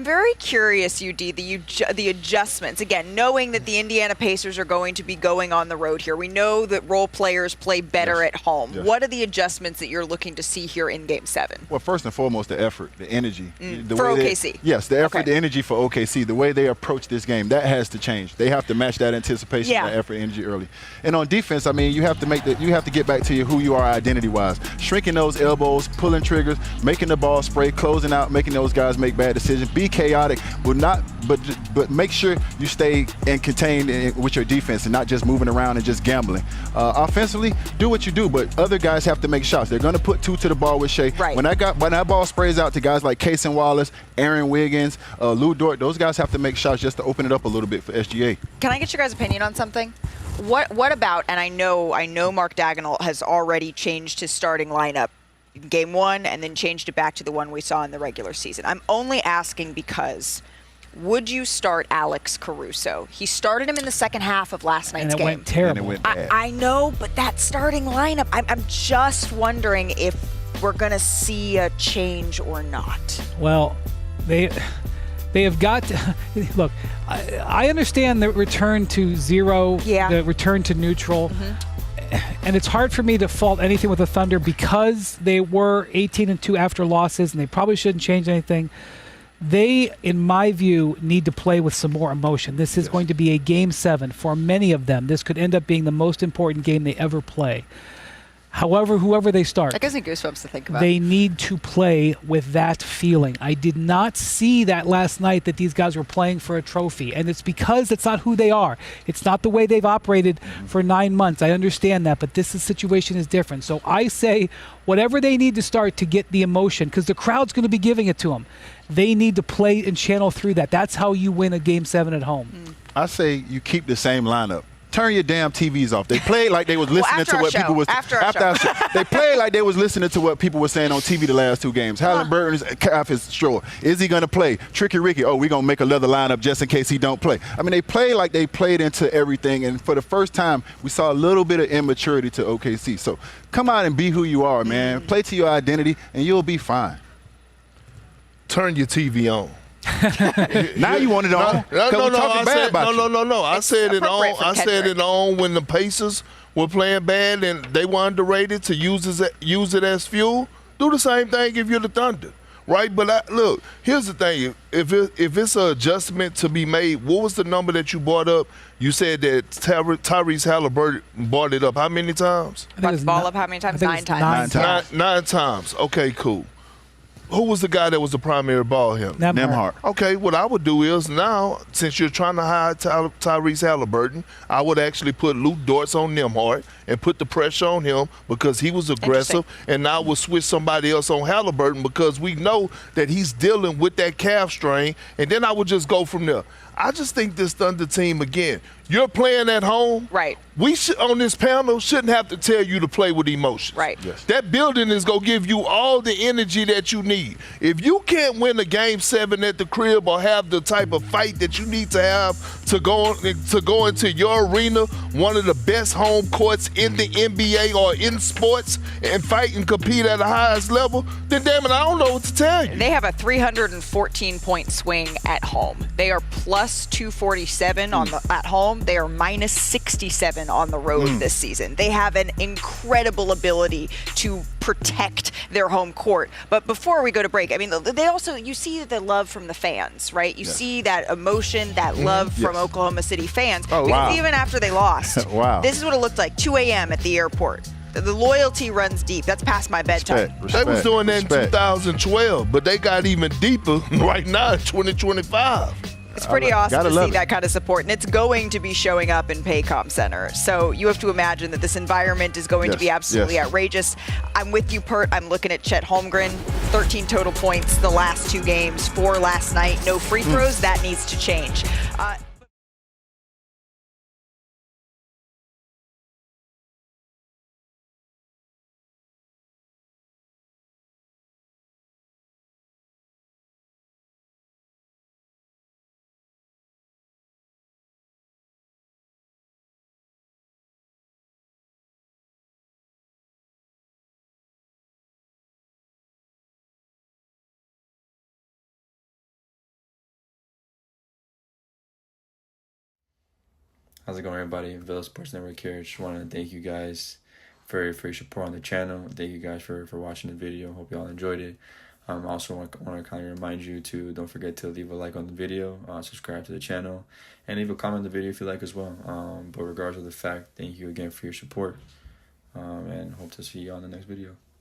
Very curious, UD, the adjustments. Again, knowing that the Indiana Pacers are going to be going on the road here. We know that role players play better at home. Yes. What are the adjustments that you're looking to see here in Game 7? Well, first and foremost, the effort, the energy. The For way OKC? Yes, the effort, Okay. the energy for OKC, the way they approach this game, that has to change. They have to match that anticipation, Yeah. that effort, energy early. And on defense, I mean, you have to get back to who you are identity-wise. Shrinking those elbows, pulling triggers, making the ball spray, closing out, making those guys make bad decisions. Be chaotic, but make sure you stay and contained with your defense and not just moving around and just gambling. Offensively, do what you do, but other guys have to make shots. They're going to put two to the ball with Shea. Right. When that ball sprays out to guys like Cason Wallace, Aaron Wiggins, Lou Dort, those guys have to make shots just to open it up a little bit for SGA. Can I get your guys' opinion on something? What about, and I know Mark Daigneault has already changed his starting lineup in Game 1 and then changed it back to the one we saw in the regular season. I'm only asking because would you start Alex Caruso? He started him in the second half of last night's And it game. went terrible. And it went bad. I know, but that starting lineup, I'm just wondering if we're going to see a change or not. Well, they have got to, look, I understand the return to zero, the return to neutral. And it's hard for me to fault anything with the Thunder because they were 18-2 after losses, and they probably shouldn't change anything. They, in my view, need to play with some more emotion. This is going to be a Game 7. For many of them, this could end up being the most important game they ever play. However, whoever they start, That gives me goosebumps to think about. they need to play with that feeling. I did not see that last night that these guys were playing for a trophy, and it's because it's not who they are. It's not the way they've operated for 9 months. I understand that, but situation is different. So I say whatever they need to start to get the emotion, because the crowd's going to be giving it to them. They need to play and channel through that. That's how you win a Game 7 at home. I say you keep the same lineup. Turn your damn TVs off. They played like they was listening to what people was after our show. They played like they was listening to what people were saying on TV the last 2 games. Halliburton's calf is short. Is he going to play? Tricky Ricky, we're going to make another lineup just in case he don't play. I mean, they played like they played into everything, and for the first time, we saw a little bit of immaturity to OKC. So come out and be who you are, man. Play to your identity, and you'll be fine. Turn your TV on. Now you want it on. No. I said it appropriate on. for I said Kendrick. it on when the Pacers were playing bad and they were underrated to use it as fuel. Do the same thing if you're the Thunder, right? But look, here's the thing: if it's an adjustment to be made, what was the number that you brought up? You said that Tyrese Halliburton brought it up how many times? Brought the ball up how many times? I think 9 it was times. 9 times. 9 times. Okay, cool. Who was the guy that was the primary ball handler? Nembhard. Okay, what I would do is now, since you're trying to hire Tyrese Halliburton, I would actually put Luke Dortz on Nembhard and put the pressure on him because he was aggressive, and now we'll switch somebody else on Halliburton because we know that he's dealing with that calf strain, and then I would just go from there. I just think this Thunder team, again, you're playing at home. Right. We on this panel shouldn't have to tell you to play with emotions. Right. Yes. That building is going to give you all the energy that you need. If you can't win a Game 7 at the crib or have the type of fight that you need to have to go into your arena, one of the best home courts in the NBA or in sports, and fight and compete at the highest level, then damn it, I don't know what to tell you. They have a 314-point swing at home. They are plus 247 at home. They are minus 67 on the road this season. They have an incredible ability to protect their home court. But before we go to break, I mean, they also, you see the love from the fans, right? You see that emotion, that love from Oklahoma City fans. Oh, Because wow. even after they lost, Wow. this is what it looked like, 2 a.m. at the airport. The loyalty runs deep. That's past my bedtime. They was doing that in 2012, but they got even deeper right now in 2025. It's pretty awesome Gotta to love see it. that kind of support, and it's going to be showing up in Paycom Center. So you have to imagine that this environment is going to be absolutely outrageous. I'm with you, Pert. I'm looking at Chet Holmgren, 13 total points the last 2 games, 4 last night, no free throws. That needs to change. How's it going, everybody? Villa Sports Network here. Just want to thank you guys for your support on the channel. Thank you guys for watching the video. Hope y'all enjoyed it. I also want to kind of remind you to don't forget to leave a like on the video, subscribe to the channel, and leave a comment on the video if you like as well. But regardless of the fact, thank you again for your support, and hope to see you on the next video.